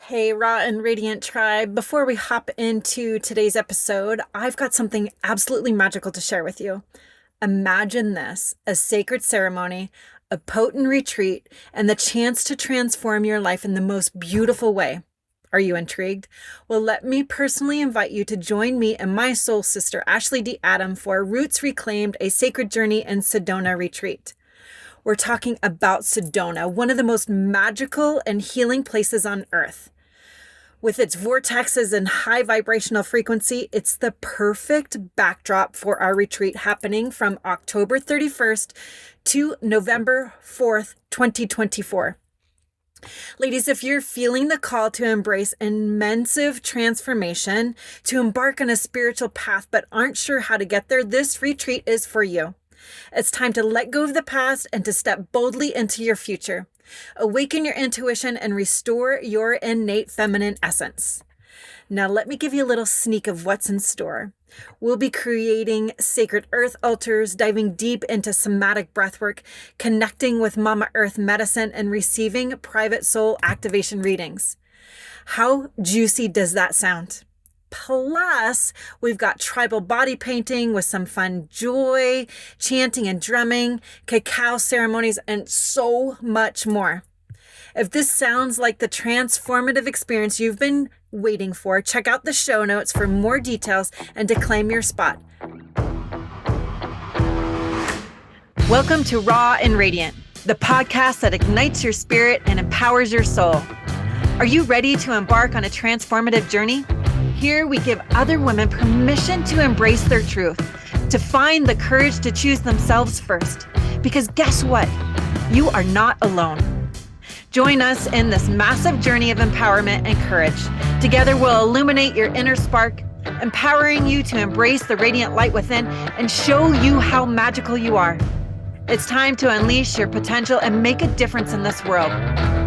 Hey, Raw and Radiant Tribe. Before we hop into today's episode, I've got something absolutely magical to share with you. Imagine this, a sacred ceremony, a potent retreat, and the chance to transform your life in the most beautiful way. Are you intrigued? Well, let me personally invite you to join me and my soul sister, Ashley D. Adam, for Roots Reclaimed, a sacred journey in Sedona retreat. We're talking about Sedona, one of the most magical and healing places on earth. With its vortexes and high vibrational frequency, it's the perfect backdrop for our retreat happening from October 31st to November 4th, 2024. Ladies, if you're feeling the call to embrace immense transformation, to embark on a spiritual path but aren't sure how to get there, this retreat is for you. It's time to let go of the past and to step boldly into your future. Awaken your intuition and restore your innate feminine essence. Now, let me give you a little sneak of what's in store. We'll be creating sacred earth altars, diving deep into somatic breathwork, connecting with Mama Earth medicine, and receiving private soul activation readings. How juicy does that sound? Plus, we've got tribal body painting with some fun joy, chanting and drumming, cacao ceremonies, and so much more. If this sounds like the transformative experience you've been waiting for, check out the show notes for more details and to claim your spot. Welcome to Raw and Radiant, the podcast that ignites your spirit and empowers your soul. Are you ready to embark on a transformative journey? Here we give other women permission to embrace their truth, to find the courage to choose themselves first. Because guess what? You are not alone. Join us in this massive journey of empowerment and courage. Together we'll illuminate your inner spark, empowering you to embrace the radiant light within and show you how magical you are. It's time to unleash your potential and make a difference in this world.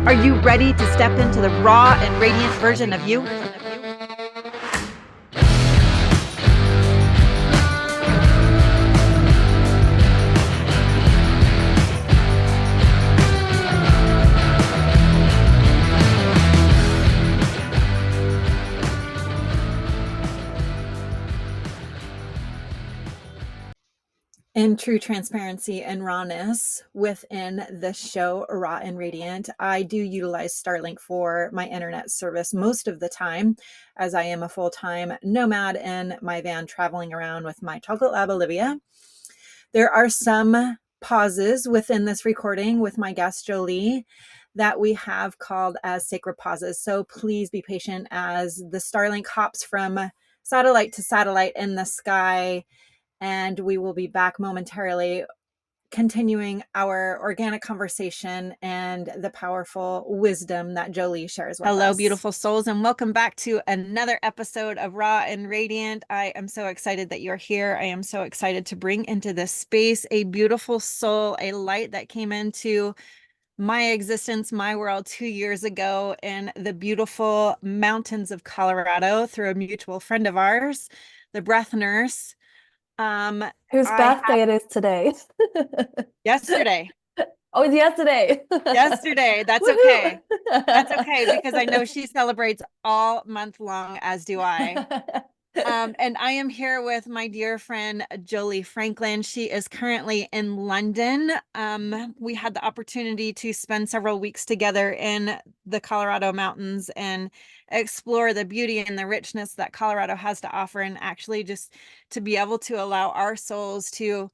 Are you ready to step into the raw and radiant version of you? In true transparency and rawness within the show, Raw and Radiant, I do utilize Starlink for my internet service most of the time, as I am a full-time nomad in my van traveling around with my chocolate lab, Olivia. There are some pauses within this recording with my guest, Jolie, that we have called as sacred pauses. So please be patient as the Starlink hops from satellite to satellite in the sky, and we will be back momentarily continuing our organic conversation and the powerful wisdom that Jolie shares with us. Hello, beautiful souls, and welcome back to another episode of Raw and Radiant. I am so excited that you're here. I am so excited to bring into this space a beautiful soul, a light that came into my existence, my world 2 years ago in the beautiful mountains of Colorado through a mutual friend of ours, the breath nurse. Whose birthday it is today? Yesterday. Oh, it's yesterday. Yesterday. That's okay. That's okay, because I know she celebrates all month long, as do I. And I am here with my dear friend, Jolie Franklin. She is currently in London. We had the opportunity to spend several weeks together in the Colorado mountains and explore the beauty and the richness that Colorado has to offer, and actually just to be able to allow our souls to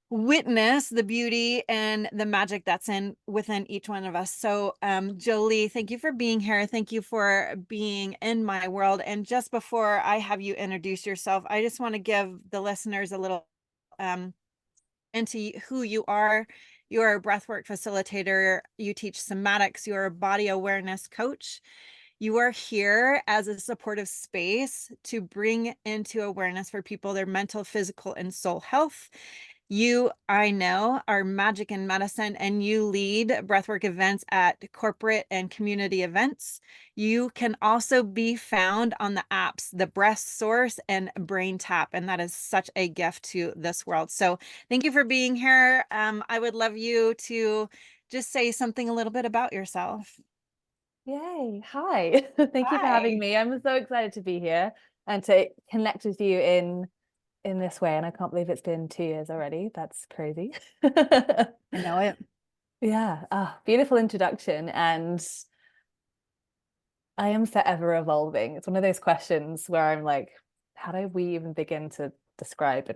witness the beauty and the magic that's within each one of us. So Jolie, thank you for being here. Thank you for being in my world. And just before I have you introduce yourself, I just want to give the listeners a little into who you are. You're a breathwork facilitator, you teach somatics, you're a body awareness coach. You are here as a supportive space to bring into awareness for people their mental, physical, and soul health. You, I know, are magic in medicine, and you lead breathwork events at corporate and community events. You can also be found on the apps, The Breath Source and Brain Tap, and that is such a gift to this world. So thank you for being here. I would love you to just say something a little bit about yourself. Yay. Hi. Thank you for having Hi. me. I'm so excited to be here and to connect with you in this way. And I can't believe it's been 2 years already. That's crazy. I know it. Yeah. Beautiful introduction. And I am forever evolving. It's one of those questions where I'm like, how do we even begin to describe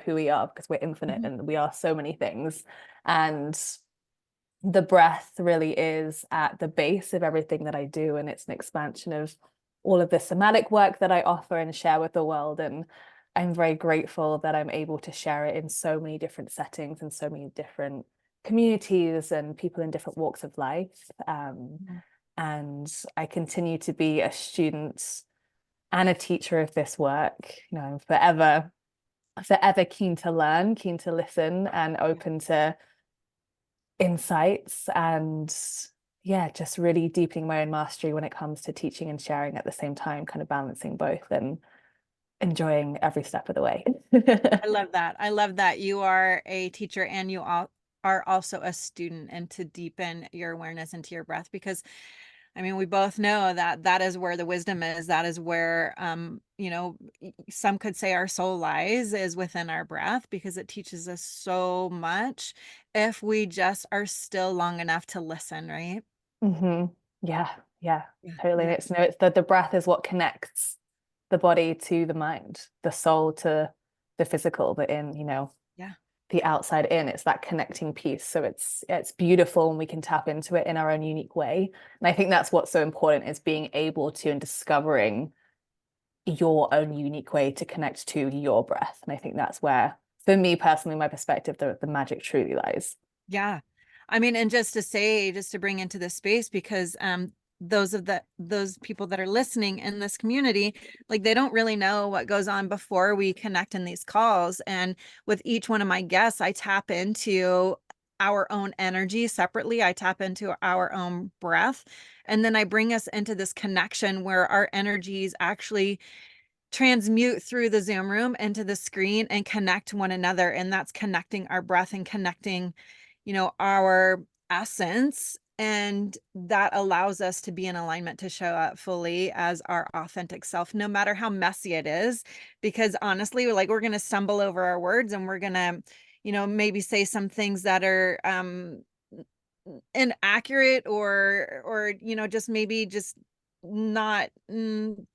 who we are? Because we're infinite Mhm. and we are so many things. And the breath really is at the base of everything that I do. And it's an expansion of all of the somatic work that I offer and share with the world. And I'm very grateful that I'm able to share it in so many different settings and so many different communities and people in different walks of life. Mhm. And I continue to be a student and a teacher of this work. I'm forever keen to learn, keen to listen, and Yeah. open to insights and yeah, just really deepening my own mastery when it comes to teaching and sharing at the same time, kind of balancing both and enjoying every step of the way. I love that. I love that you are a teacher and you all are also a student, and to deepen your awareness into your breath, because I mean, we both know that that is where the wisdom is. That is where, some could say our soul lies, is within our breath, because it teaches us so much if we just are still long enough to listen, right? hmm Yeah, yeah, Yeah. totally. Yeah. It's the breath is what connects the body to the mind, the soul to the physical, but in, Yeah. the outside in. It's that connecting piece. So it's beautiful and we can tap into it in our own unique way. And I think that's what's so important is being able to and discovering your own unique way to connect to your breath. And I think that's where, for me personally, my perspective, the magic truly lies. Yeah. I mean, and just to say, just to bring into this space, because those people that are listening in this community, like, they don't really know what goes on before we connect in these calls. And with each one of my guests, I tap into our own energy separately. I tap into our own breath. And then I bring us into this connection where our energies actually transmute through the Zoom room into the screen and connect one another. And that's connecting our breath and connecting, our essence. And that allows us to be in alignment to show up fully as our authentic self, no matter how messy it is. Because honestly, like, we're going to stumble over our words, and we're going to, maybe say some things that are inaccurate, or just maybe just not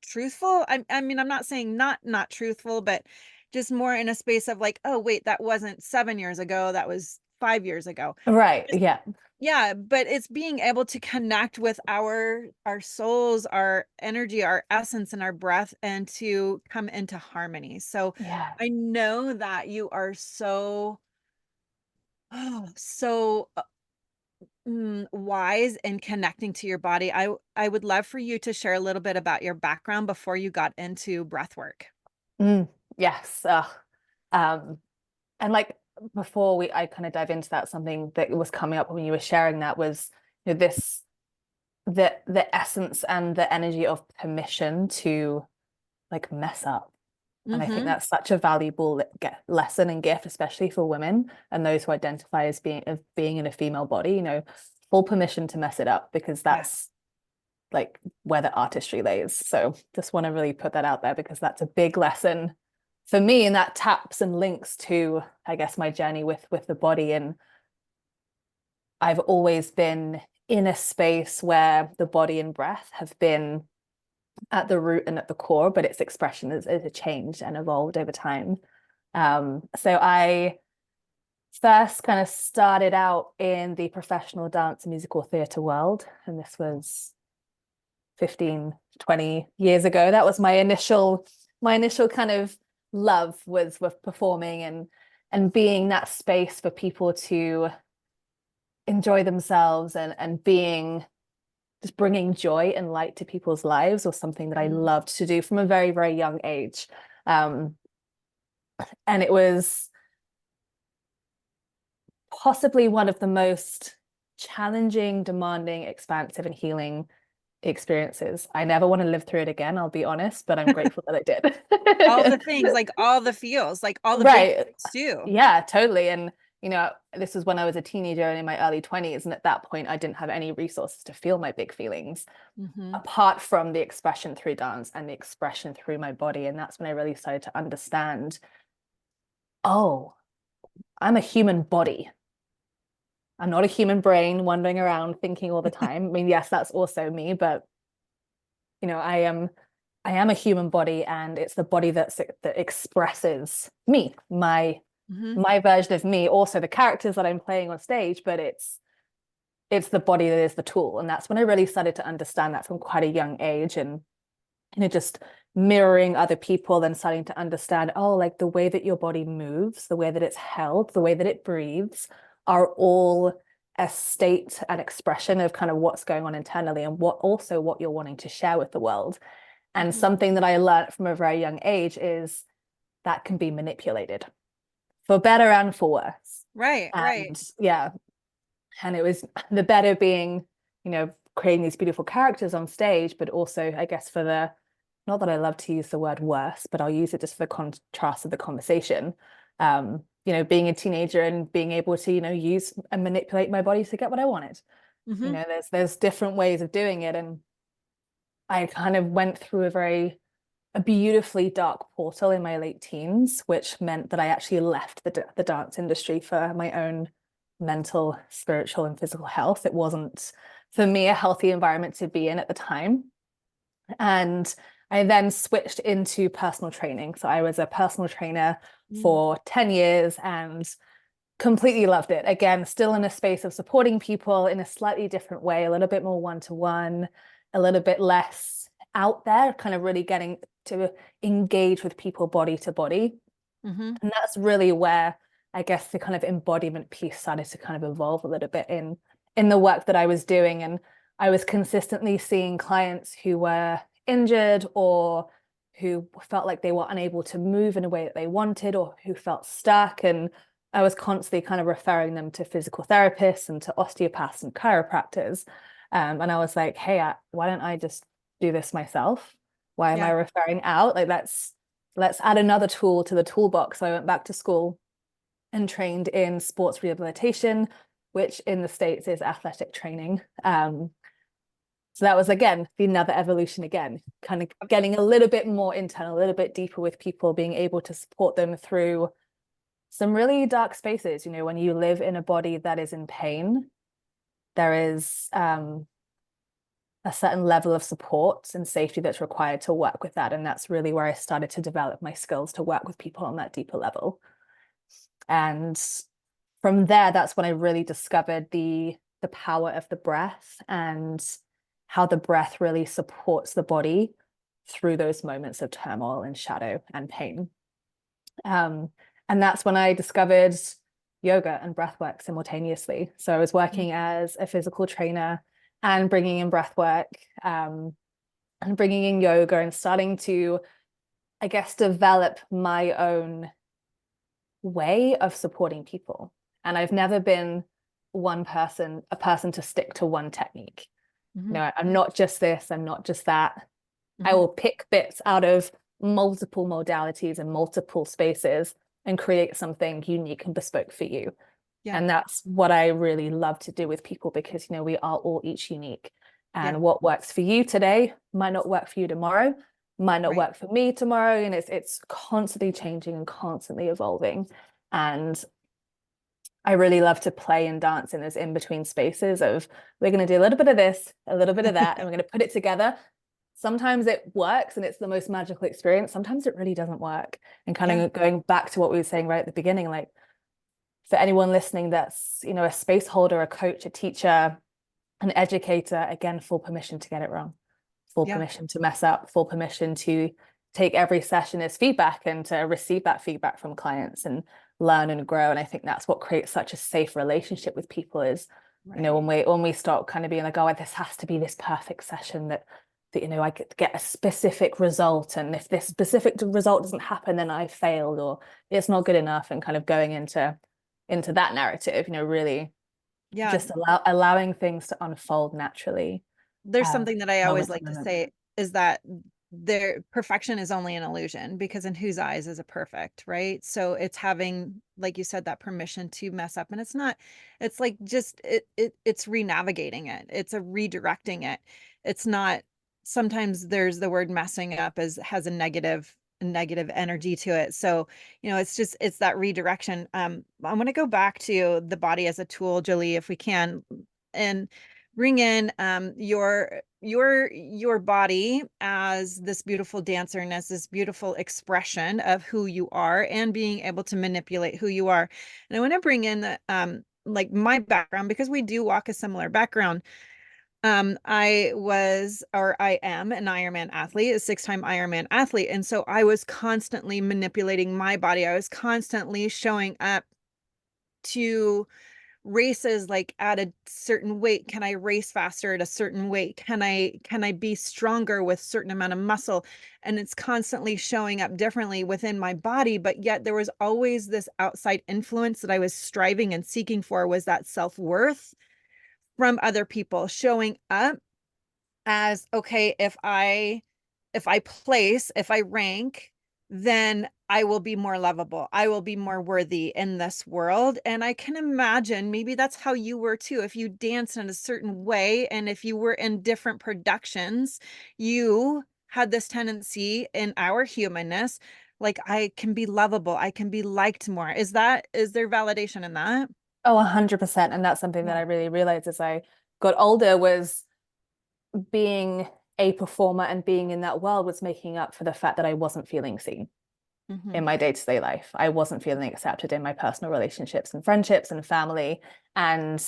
truthful. I mean, I'm not saying not truthful, but just more in a space of like, oh wait, that wasn't 7 years ago, that was 5 years ago. Right. Just- Yeah. yeah, but it's being able to connect with our souls, our energy, our essence, and our breath, and to come into harmony. So Yeah. I know that you are so, so wise in connecting to your body. I would love for you to share a little bit about your background before you got into breath work. Mm, yes. Um, and like before I kind of dive into that, something that was coming up when you were sharing that was, this the essence and the energy of permission to like mess up. And I think Mm-hmm. that's such a valuable lesson and gift, especially for women and those who identify as being in a female body, full permission to mess it up, because Yeah. that's like where the artistry lays. So just want to really put that out there because that's a big lesson for me, and that taps and links to, I guess, my journey with the body. And I've always been in a space where the body and breath have been at the root and at the core, but its expression has changed and evolved over time. So I first kind of started out in the professional dance and musical theatre world, and this was 15, 20 years ago. That was my initial kind of love was with performing and being that space for people to enjoy themselves and being just bringing joy and light to people's lives was something that I Mhm. loved to do from a very, very young age. Um, and it was possibly one of the most challenging, demanding, expansive, and healing experiences. I never want to live through it again, I'll be honest, but I'm grateful that I All did. the things, like all the feels, like all the big Right. feels too. Yeah, totally. And you know, this was when I was a teenager and in my early 20s. And at that point, I didn't have any resources to feel my big feelings Mm-hmm. apart from the expression through dance and the expression through my body. And that's when I really started to understand, oh, I'm a human body. I'm not a human brain wandering around thinking all the time. I mean, yes, that's also me, but you know, I am a human body, and it's the body that expresses me, Mm-hmm. my version of me, also the characters that I'm playing on stage, but it's the body that is the tool. And that's when I really started to understand that from quite a young age. And you know, just mirroring other people, then starting to understand, oh, like the way that your body moves, the way that it's held, the way that it breathes are all a state and expression of kind of what's going on internally, and what you're wanting to share with the world. And Mm-hmm. something that I learned from a very young age is that can be manipulated for better and for worse. Right, right. And yeah, and it was the better being, you know, creating these beautiful characters on stage, but also, I guess, for the, not that I love to use the word worse, but I'll use it just for the contrast of the conversation. You know, being a teenager and being able to, you know, use and manipulate my body to get what I wanted. You Mm-hmm. know, there's different ways of doing it. And I kind of went through a beautifully dark portal in my late teens, which meant that I actually left the dance industry for my own mental, spiritual, and physical health. It wasn't, for me, a healthy environment to be in at the time. And I then switched into personal training. So I was a personal trainer Mm-hmm. for 10 years and completely loved it. Again, still in a space of supporting people in a slightly different way, a little bit more one-to-one, a little bit less out there, kind of really getting to engage with people body to body. Mm-hmm. And that's really where I guess the kind of embodiment piece started to kind of evolve a little bit in the work that I was doing. And I was consistently seeing clients who were injured, or who felt like they were unable to move in a way that they wanted, or who felt stuck. And I was constantly kind of referring them to physical therapists and to osteopaths and chiropractors. And I was like, hey, why don't I just do this myself? Why am I Yeah. referring out? Like, let's add another tool to the toolbox. So I went back to school and trained in sports rehabilitation, which in the States is athletic training. So that was, again, another evolution, again, kind of getting a little bit more internal, a little bit deeper with people, being able to support them through some really dark spaces. You know, when you live in a body that is in pain, there is a certain level of support and safety that's required to work with that. And that's really where I started to develop my skills to work with people on that deeper level. And from there, that's when I really discovered the power of the breath, and how the breath really supports the body through those moments of turmoil and shadow and pain. Um, and that's when I discovered yoga and breathwork simultaneously. So I was working as a physical trainer and bringing in breathwork, and bringing in yoga, and starting to, I guess, develop my own way of supporting people. And I've never been a person to stick to one technique. Mm-hmm. You know, I'm not just this, I'm not just that. I Mm-hmm. will pick bits out of multiple modalities and multiple spaces and create something unique and bespoke for you. Yeah. And that's what I really love to do with people, because, you know, we are all each unique. Yeah. And what works for you today might not work for you tomorrow, might not Right. work for me tomorrow. And it's constantly changing and constantly evolving. And I really love to play and dance in those in-between spaces of, we're going to do a little bit of this, a little bit of that, and we're going to put it together. Sometimes it works and it's the most magical experience. Sometimes it really doesn't work. And kind Yeah. of going back to what we were saying right at the beginning, like, for anyone listening that's, you know, a space holder, a coach, a teacher, an educator, again, full permission to get it wrong, full Yeah. permission to mess up, full permission to take every session as feedback and to receive that feedback from clients and learn and grow. And I think that's what creates such a safe relationship with people is, you know, Right. when we start kind of being like, oh, this has to be this perfect session that you know, I could get a specific result, and if this specific result doesn't happen, then I failed, or it's not good enough, and kind of going into that narrative, you know, really Yeah. just allowing things to unfold naturally, There's something that I always moment to like to moment. say is that their perfection is only an illusion, because in whose eyes is it perfect, right? So it's having, like you said, that permission to mess up. And it's not, it's like just it's re-navigating it, it's a redirecting it. It's not, sometimes there's the word messing up as has a negative energy to it. So, it's just, it's that redirection. I want to go back to the body as a tool, Jolie, if we can, and bring in your body as this beautiful dancer and as this beautiful expression of who you are, and being able to manipulate who you are. And I want to bring in the like my background, because we do walk a similar background. I was, or I am, an Ironman athlete, a six-time Ironman athlete. And so I was constantly manipulating my body. I was constantly showing up to races like at a certain weight. Can I race faster at a certain weight? Can I be stronger with certain amount of muscle? And it's constantly showing up differently within my body, but yet there was always this outside influence that I was striving and seeking for, was that self-worth from other people showing up as, okay, if I rank, then I will be more lovable. I will be more worthy in this world. And I can imagine maybe that's how you were too. If you danced in a certain way, and if you were in different productions, you had this tendency in our humanness, like, I can be lovable, I can be liked more. Is there validation in that? Oh, 100%. And that's something that Yeah. I really realized as I got older, was being a performer and being in that world was making up for the fact that I wasn't feeling seen Mm-hmm. in my day-to-day life. I wasn't feeling accepted in my personal relationships and friendships and family. And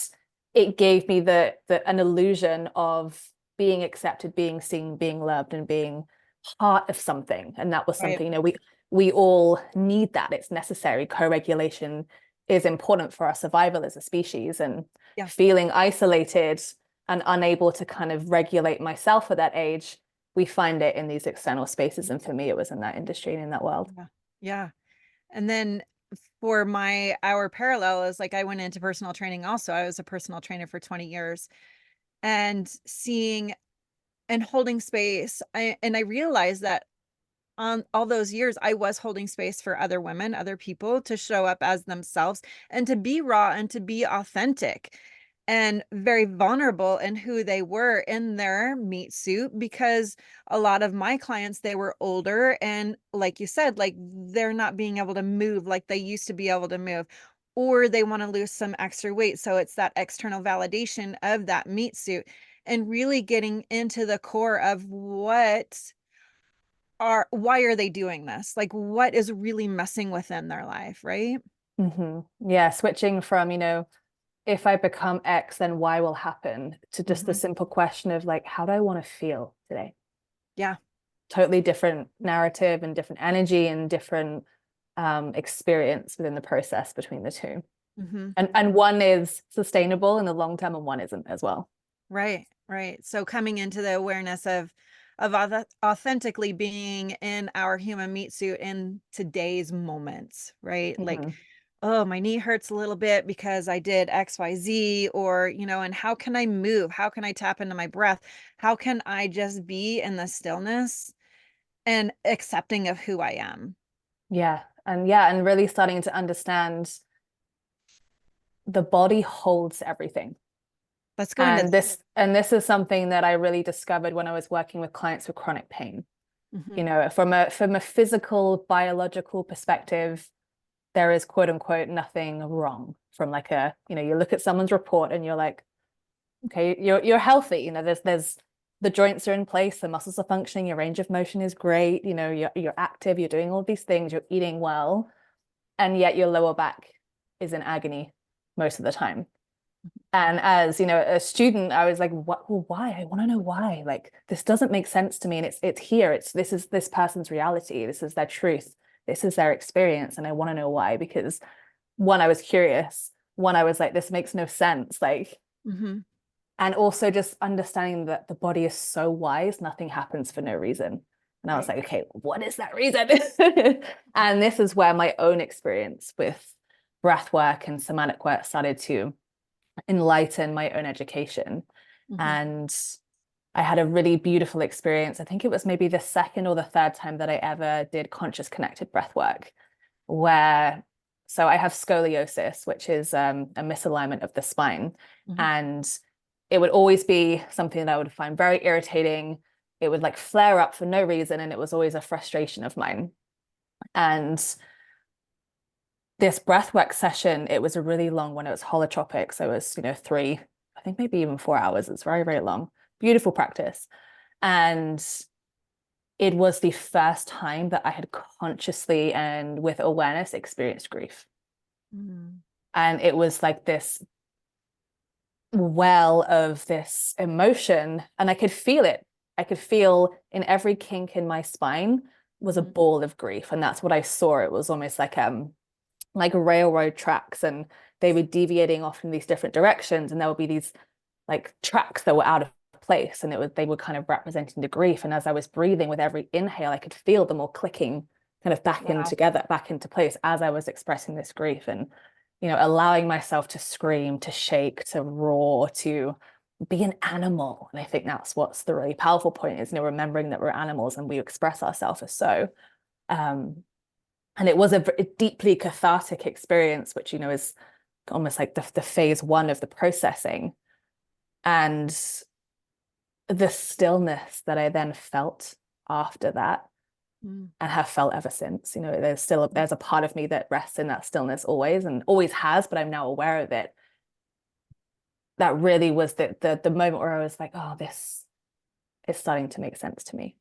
it gave me an illusion of being accepted, being seen, being loved, and being part of something. And that was Right. something, we all need that. It's necessary. Co-regulation is important for our survival as a species. And Yeah. feeling isolated and unable to kind of regulate myself at that age, we find it in these external spaces. And for me, it was in that industry and in that world. Yeah. Yeah. And then for my our parallel is, like, I went into personal training also. I was a personal trainer for 20 years, and seeing and holding space. And I realized that on all those years, I was holding space for other women, other people to show up as themselves and to be raw and to be authentic and very vulnerable in who they were in their meat suit. Because a lot of my clients, they were older, and like you said, like, they're not being able to move like they used to be able to move, or they want to lose some extra weight. So it's that external validation of that meat suit, and really getting into the core of why are they doing this? Like, what is really messing within their life, right? Yeah, switching from, if I become X, then Y will happen, to just the Hmm. simple question of like, how do I want to feel today? Yeah. Totally different narrative and different energy and different experience within the process between the two. Hmm. And one is sustainable in the long term and one isn't as well. Right. Right. So coming into the awareness of authentically being in our human meat suit in today's moments, right? Like, Hmm. oh, my knee hurts a little bit because I did XYZ, or, and how can I move? How can I tap into my breath? How can I just be in the stillness and accepting of who I am? And really starting to understand the body holds everything. Let's go into And that. this is something that I really discovered when I was working with clients with chronic pain. Hmm. From a physical, biological perspective, there is quote unquote nothing wrong. From like you look at someone's report and you're like, okay, you're healthy. There's the joints are in place, the muscles are functioning, your range of motion is great, you're active, you're doing all these things, you're eating well, and yet your lower back is in agony most of the time. And as a student, I was like, what? Well, why? I want to know why. Like, this doesn't make sense to me. And it's here. This is this person's reality. This is their truth. This is their experience. And I want to know why. Because one, I was curious. One, I was like, this makes no sense. Like, Hmm. and also just understanding that the body is so wise, nothing happens for no reason. And I was Right. like, okay, what is that reason? And this is where my own experience with breath work and somatic work started to enlighten my own education. Hmm. And I had a really beautiful experience. I think it was maybe the second or the third time that I ever did conscious connected breath work, where so I have scoliosis, which is a misalignment of the spine. Mhm. And it would always be something that I would find very irritating. It would like flare up for no reason, and it was always a frustration of mine. And this breathwork session, it was a really long one. It was holotropic. So it was, 3, I think maybe even 4 hours. It's very, very long. Beautiful practice. And it was the first time that I had consciously and with awareness experienced grief. Mm. And it was like this well of this emotion, and I could feel it. I could feel in every kink in my spine was a Mhm. ball of grief. And that's what I saw. It was almost like railroad tracks, and they were deviating off in these different directions, and there would be these like tracks that were out of place, and they were kind of representing the grief. And as I was breathing with every inhale, I could feel them all clicking kind of back in Wow. together, back into place as I was expressing this grief. And allowing myself to scream, to shake, to roar, to be an animal. And I think that's what's the really powerful point is, remembering that we're animals and we express ourselves as so. um and it was a deeply cathartic experience, which is almost like the phase one of the processing. And the stillness that I then felt after that, Mm. and have felt ever since. There's a part of me that rests in that stillness always and always has, but I'm now aware of it. That really was the moment where I was like, oh, this is starting to make sense to me.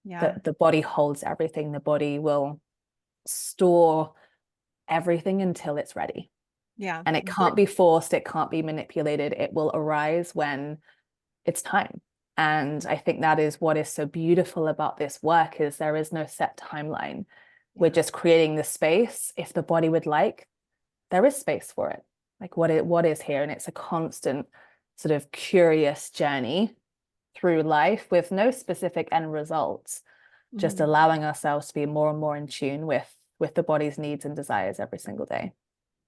Yeah. That the body holds everything. The body will store everything until it's ready. Yeah. And it can't be forced, it can't be manipulated. It will arise when it's time. And I think that is what is so beautiful about this work is there is no set timeline. We're Yeah. just creating the space. If the body would like, there is space for it. Like what is here. And it's a constant sort of curious journey through life with no specific end results, just Mhm. allowing ourselves to be more and more in tune with the body's needs and desires every single day.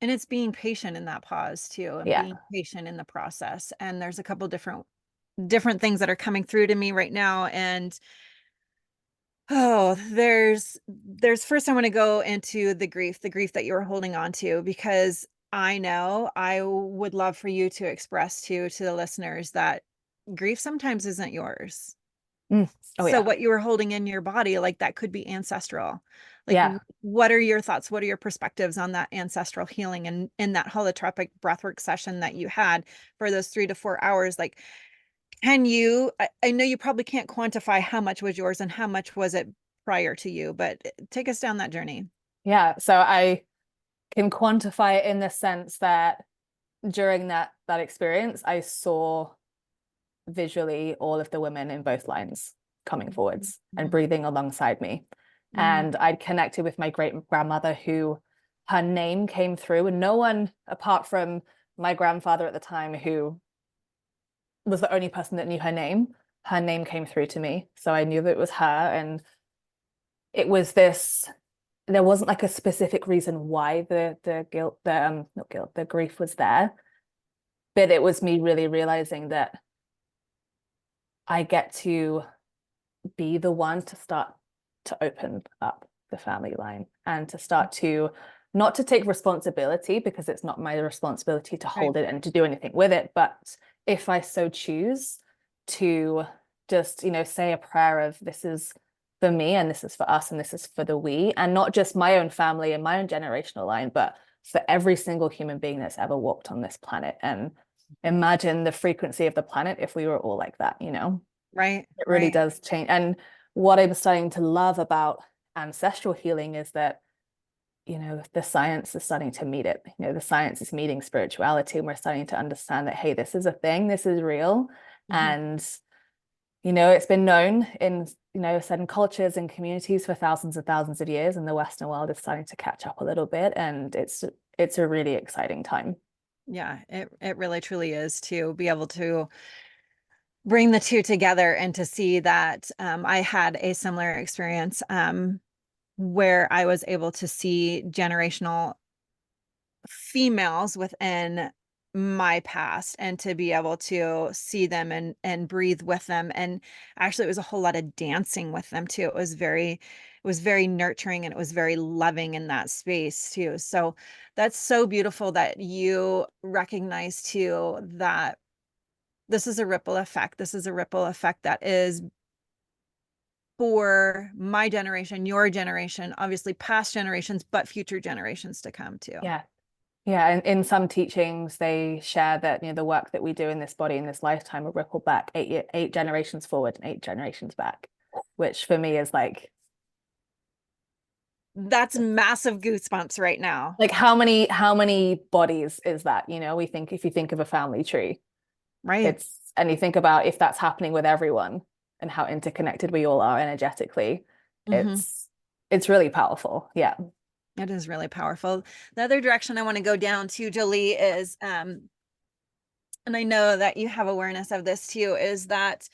And it's being patient in that pause too, and Yeah. being patient in the process. And there's a couple different things that are coming through to me right now. And oh, there's first I want to go into the grief that you're holding on to, because I know I would love for you to express to the listeners that grief sometimes isn't yours. Mm. Oh So yeah. what you were holding in your body, like that could be ancestral. Like, Yeah. what are your thoughts? What are your perspectives on that ancestral healing and in that holotropic breathwork session that you had for those 3 to 4 hours? Like, I know you probably can't quantify how much was yours and how much was it prior to you, but take us down that journey. Yeah. So I can quantify it in the sense that during that experience, I saw visually all of the women in both lines coming forwards and Mhm. breathing alongside me. Mhm. And I'd connected with my great grandmother, who her name came through, and no one apart from my grandfather at the time, who was the only person that knew her name came through to me. So I knew that it was her. And it was this, there wasn't like a specific reason why the guilt, not guilt, the grief was there. But it was me really realizing that I get to be the one to start to open up the family line and to start to not to take responsibility, because it's not my responsibility to Right. hold it and to do anything with it, but if I so choose to just say a prayer of this is for me and this is for us and this is for the we, and not just my own family and my own generational line, but for every single human being that's ever walked on this planet. And imagine the frequency of the planet if we were all like that. Right. It really Right. does change. And what I'm starting to love about ancestral healing is that, the science is starting to meet it. The science is meeting spirituality, and we're starting to understand that, hey, this is a thing, this is real. Mhm. And, it's been known in, certain cultures and communities for thousands of years, and the Western world is starting to catch up a little bit. And it's a really exciting time. Yeah, it really truly is to be able to bring the two together and to see that I had a similar experience where I was able to see generational females within my past and to be able to see them and breathe with them. And actually it was a whole lot of dancing with them too. It was very nurturing, and it was very loving in that space too. So that's so beautiful that you recognize too that this is a ripple effect. This is a ripple effect that is for my generation, your generation, obviously past generations, but future generations to come too. Yeah. Yeah, and in some teachings, they share that, the work that we do in this body in this lifetime will ripple back eight generations forward and 8 generations back, which for me is That's massive goosebumps right now. like how many bodies is that? We think, if you think of a family tree, Right. and you think about if that's happening with everyone and how interconnected we all are energetically, Mm-hmm. it's really powerful. Yeah. It is really powerful. The other direction I want to go down to, Jolie, is and I know that you have awareness of this too, is that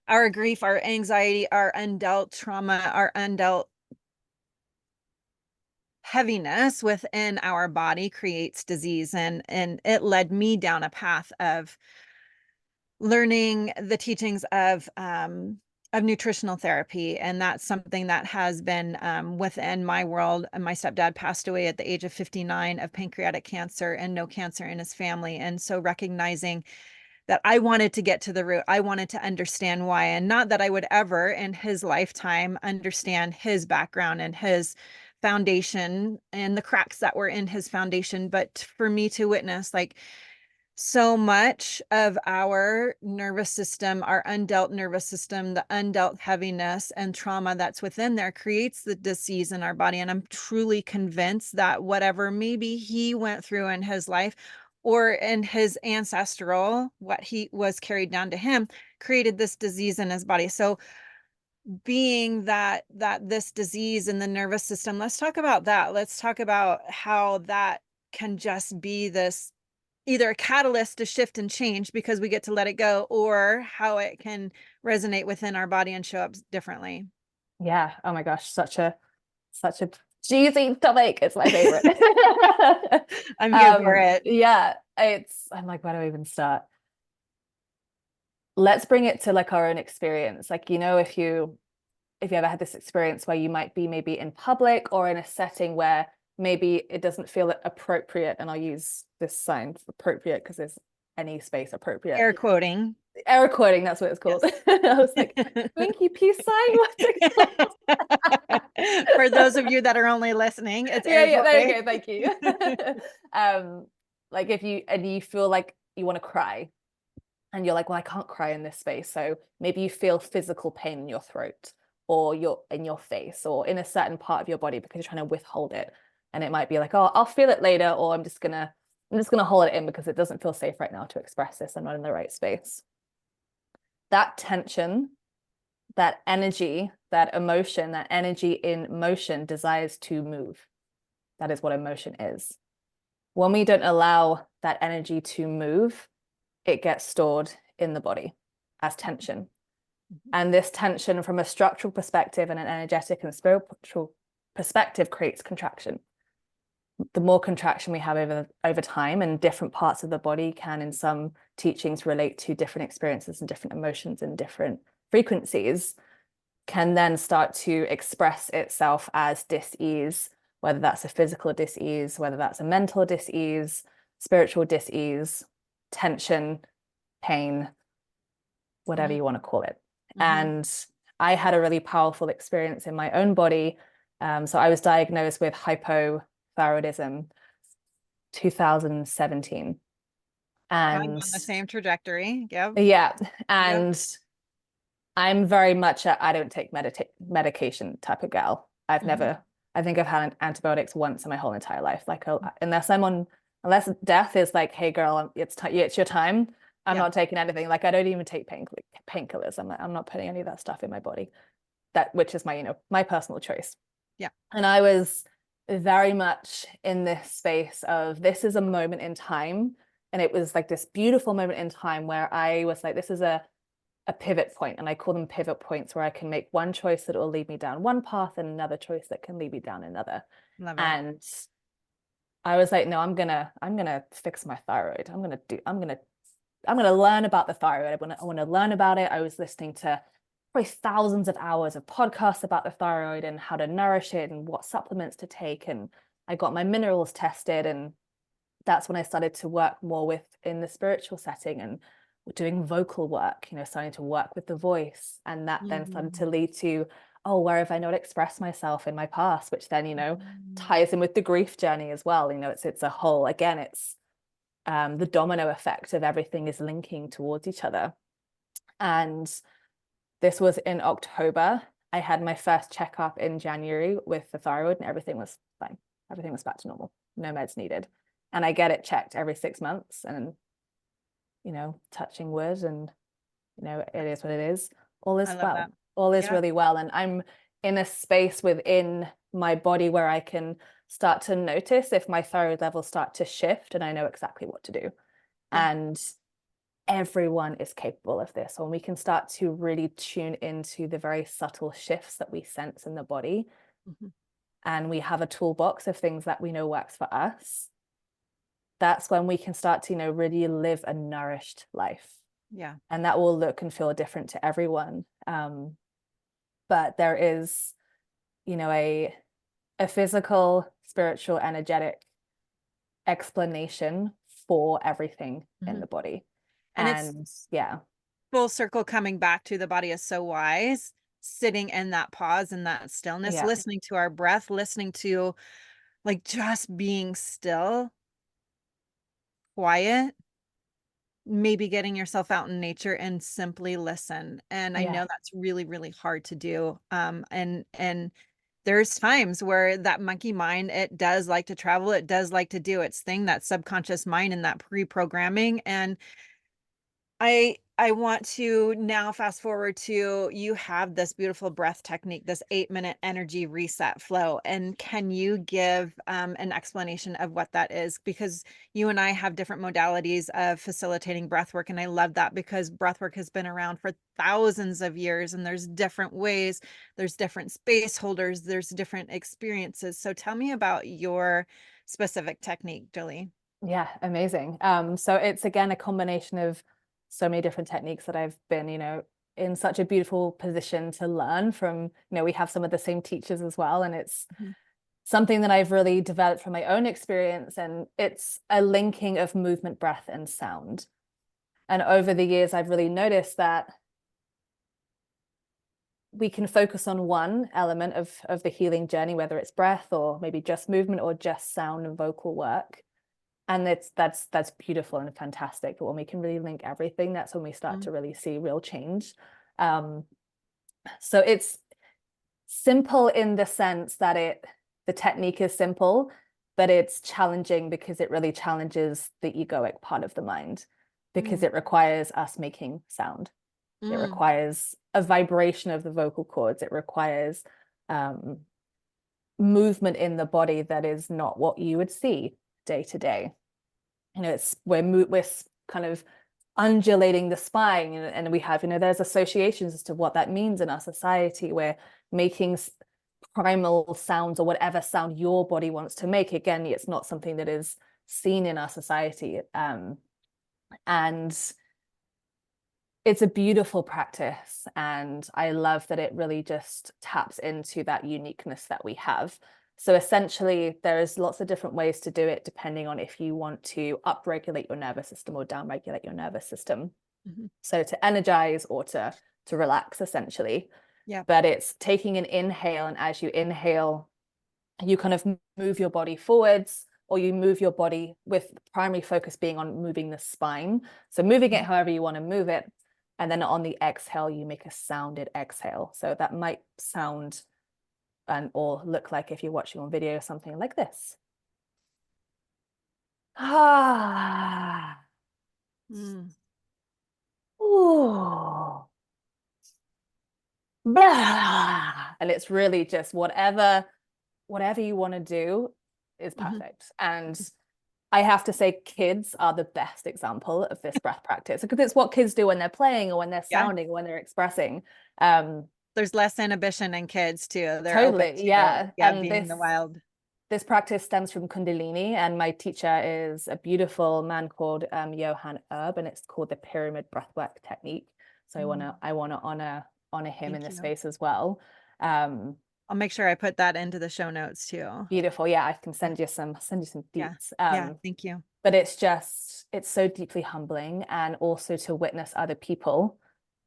our grief, our anxiety, our undealt trauma, our undealt heaviness within our body creates disease. And it led me down a path of learning the teachings of nutritional therapy, and that's something that has been within my world. And my stepdad passed away at the age of 59 of pancreatic cancer, and no cancer in his family. And so recognizing that I wanted to get to the root, I wanted to understand why, and not that I would ever in his lifetime understand his background and his foundation and the cracks that were in his foundation, but for me to witness, like, so much of our nervous system, our undealt nervous system, the undealt heaviness and trauma that's within there creates the disease in our body. And I'm truly convinced that whatever maybe he went through in his life or in his ancestral, what he was carried down to him, created this disease in his body. So being that this disease in the nervous system, let's talk about that. Let's talk about how that can just be this either a catalyst to shift and change because we get to let it go, or how it can resonate within our body and show up differently. Yeah. Oh my gosh, such a juicy topic. It's my favorite. I'm here for it. Yeah, I'm like, where do I even start? Let's bring it to like our own experience. Like, if you ever had this experience where you might be maybe in public or in a setting where maybe it doesn't feel appropriate, and I'll use this sign for appropriate because there's any space appropriate. Air quoting. Air quoting, that's what it's called. Yes. I was like, Winky peace sign, what's it called? For those of you that are only listening, it's Yeah, air yeah, there quoting. you go, thank you. Like if you feel like you want to cry and you're like, well, I can't cry in this space. So maybe you feel physical pain in your throat or in your face or in a certain part of your body because you're trying to withhold it. And it might be like, oh, I'll feel it later, or I'm just gonna hold it in because it doesn't feel safe right now to express this. I'm not in the right space. That tension, that energy, that emotion, that energy in motion desires to move. That is what emotion is. When we don't allow that energy to move, it gets stored in the body as tension. And this tension from a structural perspective and an energetic and spiritual perspective creates contraction. The more contraction we have over time, and different parts of the body can in some teachings relate to different experiences and different emotions and different frequencies, can then start to express itself as dis-ease, whether that's a physical dis-ease, whether that's a mental dis-ease, spiritual dis-ease, tension, pain, whatever Mm-hmm. you want to call it. Mm-hmm. And I had a really powerful experience in my own body. So I was diagnosed with hypothyroidism 2017. I'm And on the same trajectory. Yep. yeah, Yep. and I'm very much I don't take medication type of gal. Mm-hmm. I think I've had antibiotics once in my whole entire life. Like unless death is like, hey girl, it's your time. I'm Yep. not taking anything. Like I don't even take painkillers. I'm not putting any of that stuff in my body. Which is my personal choice. Yeah. And I was very much in this space of this is a moment in time. And it was like this beautiful moment in time where I was like, this is a pivot point, and I call them pivot points, where I can make one choice that will lead me down one path and another choice that can lead me down another. Love it. And I was like, no, I'm gonna fix my thyroid. I'm gonna learn about the thyroid. I want to learn about it. I was listening to probably thousands of hours of podcasts about the thyroid and how to nourish it and what supplements to take. And I got my minerals tested, and that's when I started to work more with in the spiritual setting and doing vocal work, starting to work with the voice. And that then started to Mm. lead to, oh, where have I not expressed myself in my past, which then, Mm. ties in with the grief journey as well. It's a whole, again, it's the domino effect of everything is linking towards each other. And this was in October. I had my first checkup in January with the thyroid, and everything was fine. Everything was back to normal. No meds needed. And I get it checked every 6 months, and touching wood, and it is what it is. All I is love well. that. All is Yeah. really well. And I'm in a space within my body where I can start to notice if my thyroid levels start to shift, and I know exactly what to do. Yeah. And everyone is capable of this. When we can start to really tune into the very subtle shifts that we sense in the body, Mhm. and we have a toolbox of things that we know works for us, that's when we can start to, really live a nourished life. Yeah. And that will look and feel different to everyone. But there is, a physical, spiritual, energetic explanation for everything in Mhm. the body. And it's And yeah, full circle coming back to the body is so wise, sitting in that pause and that stillness, yeah, listening to our breath, listening to like just being still, quiet, maybe getting yourself out in nature and simply listen. And I yeah, know that's really, really hard to do. And there's times where that monkey mind, it does like to travel, it does like to do its thing, that subconscious mind and that pre-programming. And I want to now fast forward to you have this beautiful breath technique, this 8-minute energy reset flow. And can you give an explanation of what that is? Because you and I have different modalities of facilitating breath work. And I love that because breath work has been around for thousands of years and there's different ways, there's different space holders, there's different experiences. So tell me about your specific technique, Julie. yeah, amazing. So it's again a combination of so many different techniques that I've been, in such a beautiful position to learn from. We have some of the same teachers as well, and it's Mhm. something that I've really developed from my own experience. And it's a linking of movement, breath, and sound. And over the years, I've really noticed that we can focus on one element of the healing journey, whether it's breath or maybe just movement or just sound and vocal work. And that's beautiful and fantastic. But when we can really link everything, that's when we start Mm. to really see real change. Um, so it's simple in the sense that the technique is simple, but it's challenging because it really challenges the egoic part of the mind, because Mm. it requires us making sound. It Mm. requires a vibration of the vocal cords. It requires um, movement in the body that is not what you would see day to day. It's we're kind of undulating the spine, and we have, there's associations as to what that means in our society. We're making primal sounds or whatever sound your body wants to make. Again, it's not something that is seen in our society. And it's a beautiful practice, and I love that it really just taps into that uniqueness that we have. So essentially, there's lots of different ways to do it depending on if you want to upregulate your nervous system or downregulate your nervous system. Mhm. So to energize or to relax, essentially. Yeah. But it's taking an inhale, and as you inhale, you kind of move your body forwards, or you move your body with primary focus being on moving the spine. So moving it Mhm. however you want to move it. And then on the exhale, you make a sounded exhale. So that might sound or look like, if you're watching on video, something like this. Ah. Mm. Ooh. Blah. And it's really just whatever you want to do is Mhm. perfect. And I have to say, kids are the best example of this breath practice, because it's what kids do when they're playing or when they're Yeah. sounding or when they're expressing. Um, There's less inhibition in kids too. They're open totally, to, yeah. yeah, And being in the wild. This practice stems from Kundalini, and my teacher is a beautiful man called Johann Erb, and it's called the pyramid breathwork technique. So I wanna honor him in Thank this you. space as well. Um, I'll make sure I put that into the show notes too. Beautiful. Yeah, I can Yeah. send you some Yeah. deets. Yeah. Thank you. But it's so deeply humbling, and also to witness other people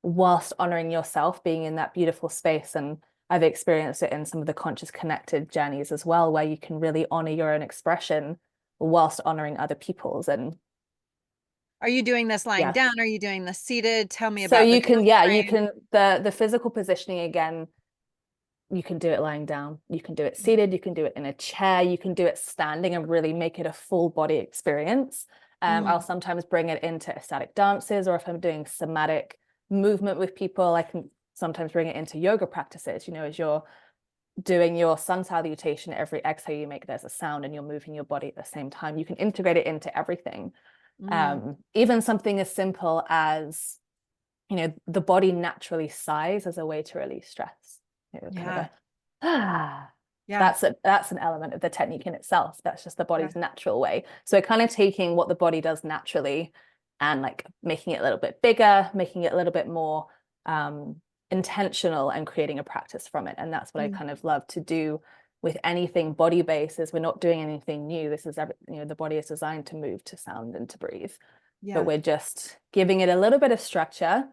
whilst honoring yourself, being in that beautiful space. And I've experienced it in some of the conscious connected journeys as well, where you can really honor your own expression whilst honoring other people's. And Are you doing this lying yeah, down? Are you doing this seated? Tell me so about the you time can, yeah, you frame. can, the physical positioning again, you can do it lying down, you can do it seated, you can do it in a chair, you can do it standing and really make it a full body experience. I'll Mm, sometimes bring it into ecstatic dances, or if I'm doing somatic movement with people, I can sometimes bring it into yoga practices. As you're doing your sun salutation, every exhale you make, there's a sound, and you're moving your body at the same time. You can integrate it into everything. mm, Even something as simple as, the body naturally sighs as a way to release stress. Kind of yeah. a ah, Yeah. that's an element of the technique in itself. That's just the Yeah. body's natural way. So kind of taking what the body does naturally and like making it a little bit bigger, making it a little bit more intentional, and creating a practice from it. And that's what I Mm, kind of love to do with anything body based. Is we're not doing anything new. This is the body is designed to move, to sound, and to breathe, but yeah. we're just giving it a little bit of structure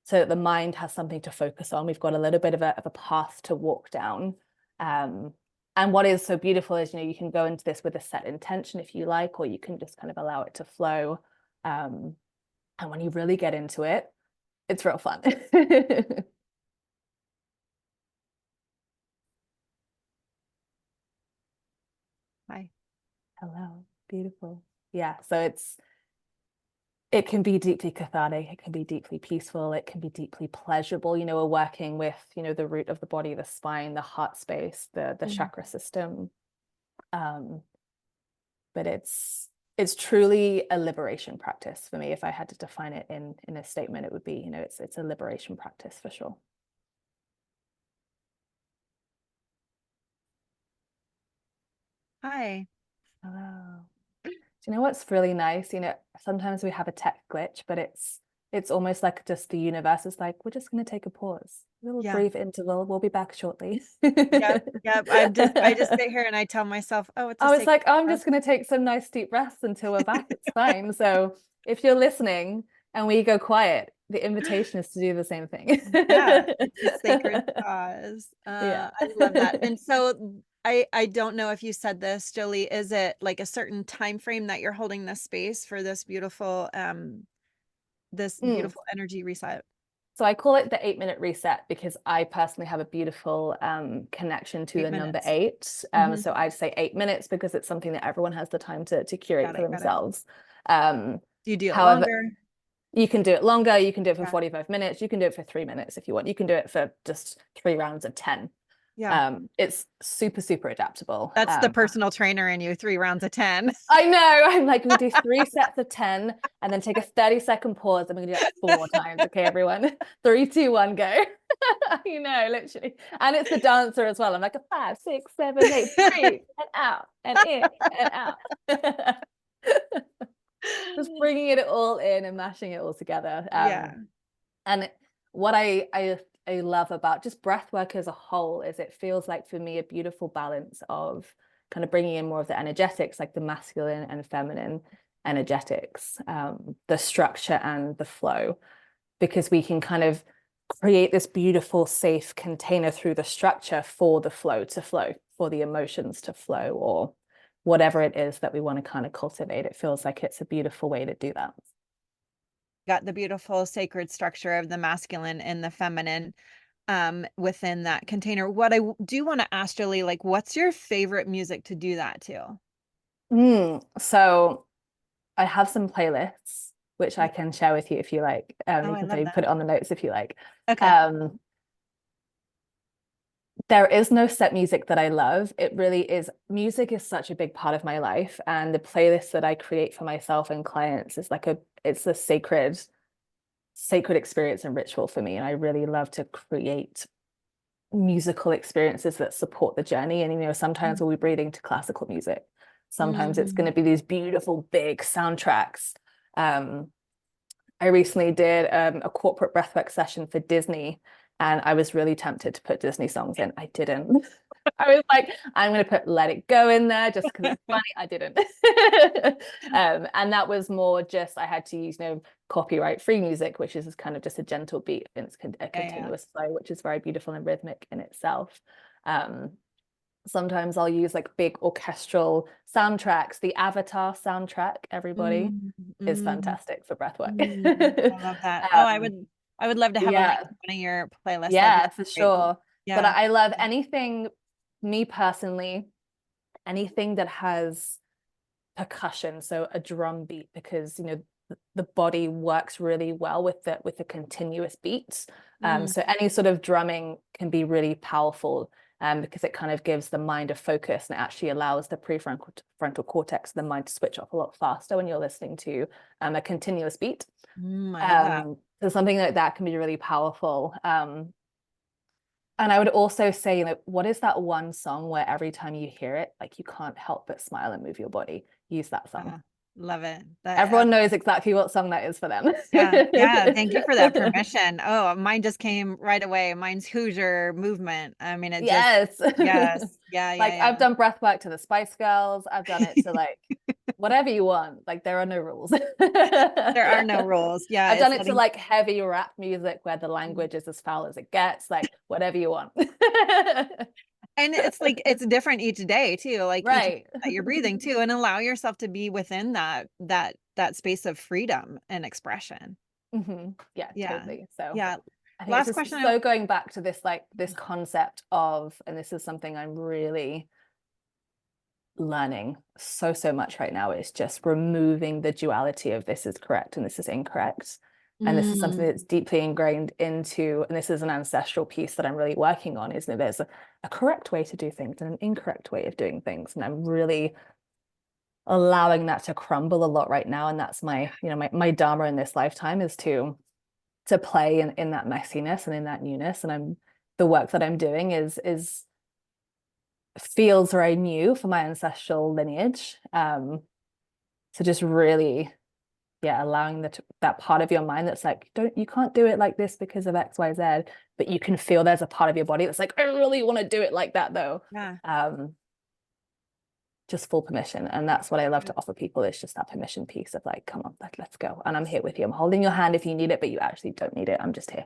so that the mind has something to focus on. We've got a little bit of a path to walk down. And what is so beautiful is, you can go into this with a set intention if you like, or you can just kind of allow it to flow. And when you really get into it, it's real fun. Hi. Hello, beautiful. Yeah, so it can be deeply cathartic, it can be deeply peaceful, it can be deeply pleasurable. We're working with, the root of the body, the spine, the heart space, the Mm. chakra system. Um, but it's truly a liberation practice for me. If I had to define it in a statement, it would be, it's a liberation practice for sure. Hi. Hello. Do you know what's really nice? Sometimes we have a tech glitch, but it's almost like just the universe is like, we're just going to take a pause, a little Yeah. brief interval. We'll be back shortly. Yep. Yep. I just sit here and I tell myself, oh, it's a I was sacred like, oh, I'm pause. just going to take some nice deep breaths until we're back. It's fine. So if you're listening and we go quiet, the invitation is to do the same thing. Yeah, it's a sacred pause. Yeah. I love that. And so I don't know if you said this, Jolie, is it like a certain time frame that you're holding this space for this Mm. beautiful energy reset? So I call it the 8-minute reset because I personally have a beautiful connection to Eight the number minutes. eight. Hmm. So I say 8 minutes because it's something that everyone has the time to curate Got for it. Got it. themselves. Um, Do you do it However, longer? you can do it longer, you can do it for Yeah. 45 minutes, you can do it for 3 minutes if you want. You can do it for just 3 rounds of 10. Yeah. It's super, super adaptable. That's the personal trainer in you, 3 rounds of 10. I know. I'm like, we do 3 sets of 10 and then take a 30-second pause, and we're gonna do that 4 times. Okay, everyone. 3, 2, 1, go. Literally. And it's the dancer as well. I'm like a 5, 6, 7, 8, breathe and out and in and out. Just bringing it all in and mashing it all together. Yeah. And what I love about just breath work as a whole is it feels like for me a beautiful balance of kind of bringing in more of the energetics, like the masculine and feminine energetics, the structure and the flow, because we can kind of create this beautiful safe container through the structure for the flow to flow, for the emotions to flow, or whatever it is that we want to kind of cultivate. It feels like it's a beautiful way to do that. Got the beautiful sacred structure of the masculine and the feminine within that container. What I do want to ask Jolie, like, what's your favorite music to do that to? So I have some playlists which I Yeah. can share with you if you like. Oh, You I can love maybe put that. it on the notes if you like. Okay. Um, there is no set music that I love. It really is. Music is such a big part of my life, and the playlist that I create for myself and clients is it's a sacred experience and ritual for me. And I really love to create musical experiences that support the journey. And, sometimes we'll be breathing to classical music. Sometimes it's going Mm. to be these beautiful, big soundtracks. Um, I recently did a corporate breathwork session for Disney, and I was really tempted to put Disney songs in. I didn't. I was like, I'm going to put Let It Go in there just because it's funny. I didn't. And that was more just, I had to use, copyright free music, which is kind of just a gentle beat and it's a Yeah, yeah. continuous flow, which is very beautiful and rhythmic in itself. Um, Sometimes I'll use like big orchestral soundtracks. The Avatar soundtrack, everybody, Mm, is mm, fantastic for breathwork. I love that. Oh, um, I would love to have them like yeah, one of your playlists. That'd be yeah, for great. sure. But Yeah. I love anything, me personally, anything that has percussion, so a drum beat, because the body works really well with the continuous beats. Mm, So any sort of drumming can be really powerful, because it kind of gives the mind a focus and it actually allows the prefrontal frontal cortex of the mind to switch off a lot faster when you're listening to a continuous beat. I love that. So something like that can be really powerful. And I would also say, what is that one song where every time you hear it, like you can't help but smile and move your body? Use that song. Love it. That, Everyone knows exactly what song that is for them. yeah, yeah. Thank you for that permission. Oh, mine just came right away. Mine's Hoosier Movement. I mean, it just, Yes. yes. Yeah, Like yeah, I've done breath work to the Spice Girls. I've done it to like whatever you want. Like there are no rules. There are no rules. Yeah, I've done it's it to letting. like heavy rap music where the language is as foul as it gets, like whatever you want. And it's like it's different each day too, like each Right. that you're breathing too, and allow yourself to be within that space of freedom and expression. Yeah, Yeah. totally. So Yeah. I think Last it's question. just so going back to this, like this concept of, and this is something I'm really learning so much right now, is just removing the duality of this is correct and this is incorrect. And this is something Mm, that's deeply ingrained into, and this is an ancestral piece that I'm really working on, is that there's a correct way to do things and an incorrect way of doing things. And I'm really allowing that to crumble a lot right now. And that's my dharma in this lifetime, is to play in that messiness and in that newness. And the work that I'm doing is feels very new for my ancestral lineage. So just really, yeah, allowing that part of your mind that's like, you can't do it like this because of XYZ, but you can feel there's a part of your body that's like, I really want to do it like that though. yeah. Just full permission. And that's what I love to offer people, is just that permission piece of like, come on, let's go. And I'm here with you. I'm holding your hand if you need it, but you actually don't need it. I'm just here.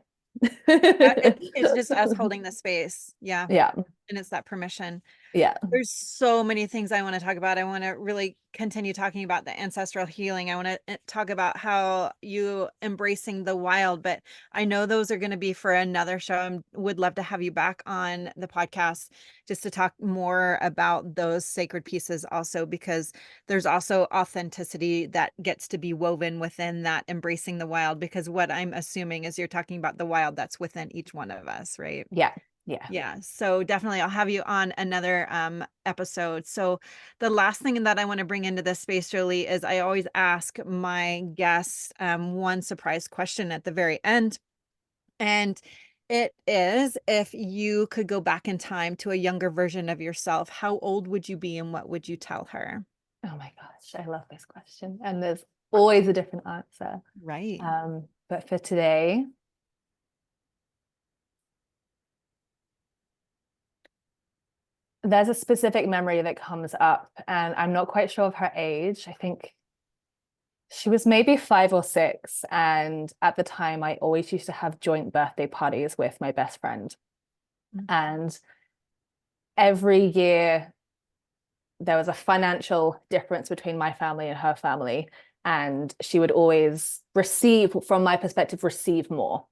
It's just us holding the space. Yeah. Yeah. And it's that permission. Yeah. There's so many things I want to talk about. I want to really continue talking about the ancestral healing. I want to talk about how you embracing the wild, but I know those are going to be for another show. I would love to have you back on the podcast just to talk more about those sacred pieces also, because there's also authenticity that gets to be woven within that embracing the wild, because what I'm assuming is you're talking about the wild that's within each one of us, right? Yeah. Yeah. Yeah, so definitely I'll have you on another episode. So the last thing that I want to bring into this space, Jolie, is I always ask my guests one surprise question at the very end. And it is, if you could go back in time to a younger version of yourself, how old would you be and what would you tell her? Oh my gosh, I love this question. And there's always a different answer. Right. But for today, there's a specific memory that comes up, and I'm not quite sure of her age. I think she was maybe 5 or 6. And at the time, I always used to have joint birthday parties with my best friend. Mm. And every year, there was a financial difference between my family and her family. And she would always receive, from my perspective, receive more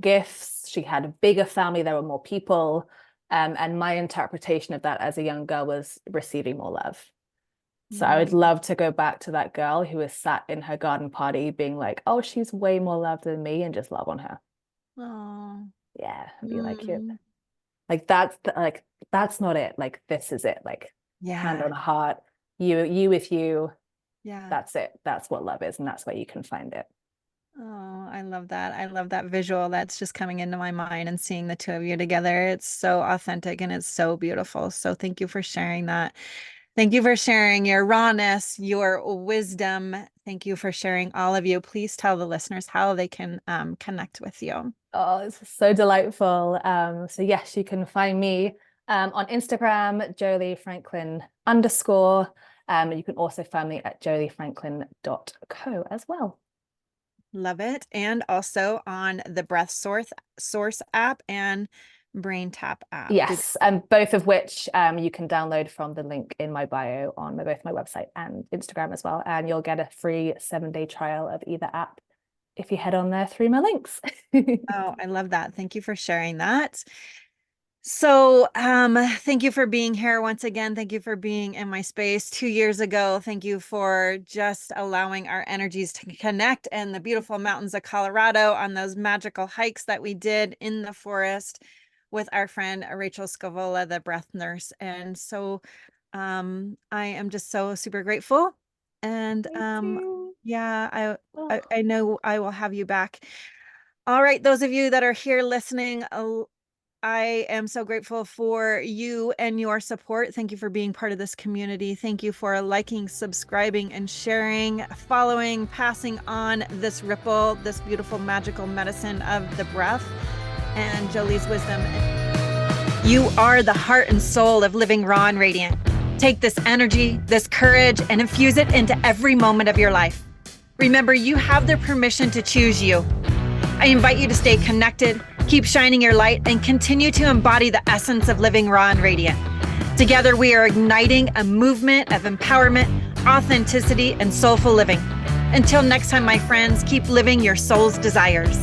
gifts. She had a bigger family, there were more people. And my interpretation of that as a young girl was receiving more love. So I would Mm. love to go back to that girl who was sat in her garden party being like, oh, she's way more loved than me, and just love on her. Oh. Yeah. And be like, yeah, Mm. like that's not it. Like this is it. Like hand Yeah. on heart, you with you. Yeah. That's it. That's what love is, and that's where you can find it. Oh, I love that. I love that visual that's just coming into my mind and seeing the two of you together. It's so authentic and it's so beautiful. So thank you for sharing that. Thank you for sharing your rawness, your wisdom. Thank you for sharing all of you. Please tell the listeners how they can connect with you. Oh, it's so delightful. So yes, you can find me on Instagram, Jolie Franklin underscore. You can also find me at joliefranklin.co as well. Love it. And also on the Breath Source app and Brain Tap app. Yes, and both of which you can download from the link in my bio on both my website and Instagram as well. And you'll get a free 7-day trial of either app if you head on there through my links. Oh, I love that. Thank you for sharing that. So, thank you for being here once again. Thank you for being in my space 2 years ago. Thank you for just allowing our energies to connect and the beautiful mountains of Colorado on those magical hikes that we did in the forest with our friend Rachel Scovola, the breath nurse. And so, I am just so super grateful. And Me too. yeah, Oh, I know I will have you back. All right, those of you that are here listening, I am so grateful for you and your support. Thank you for being part of this community. Thank you for liking, subscribing, and sharing, following, passing on this ripple, this beautiful magical medicine of the breath and Jolie's wisdom. You are the heart and soul of living raw and radiant. Take this energy, this courage, and infuse it into every moment of your life. Remember, you have the permission to choose you. I invite you to stay connected, keep shining your light, and continue to embody the essence of living raw and radiant. Together, we are igniting a movement of empowerment, authenticity, and soulful living. Until next time, my friends, keep living your soul's desires.